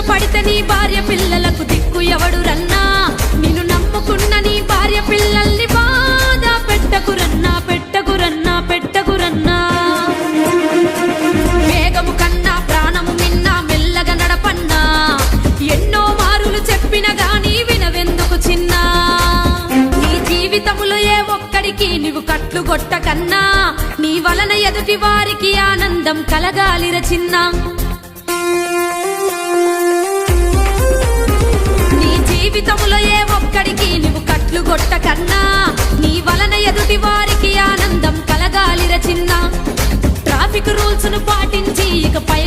పడితే నీ భార్య పిల్లలకు దిక్కు ఎవడు రన్నా నిన్ను నమ్ముకున్న నీ భార్య పిల్లల్ని బాధ పెట్టకురన్నా పెట్టకురన్నా పెట్టకురన్నా వేగము కన్నా ప్రాణము మిన్నా మెల్లగా నడపన్నా ఎన్నో మారులు చెప్పిన గాని వినవెందుకు చిన్నా నీ జీవితములో ఏ ఒక్కడికి నీవు కట్లు కొట్టకన్నా నీ వలన ఎదుటి వారికి ఆనందం కలగాలిర చిన్నా జీవితములో ఏ ఒక్కడికి నువ్వు కట్లు కొట్టకన్నా నీ వలన ఎదుటి వారికి ఆనందం కలగాలిర చిన్న ట్రాఫిక్ రూల్స్ ను పాటించి ఇకపై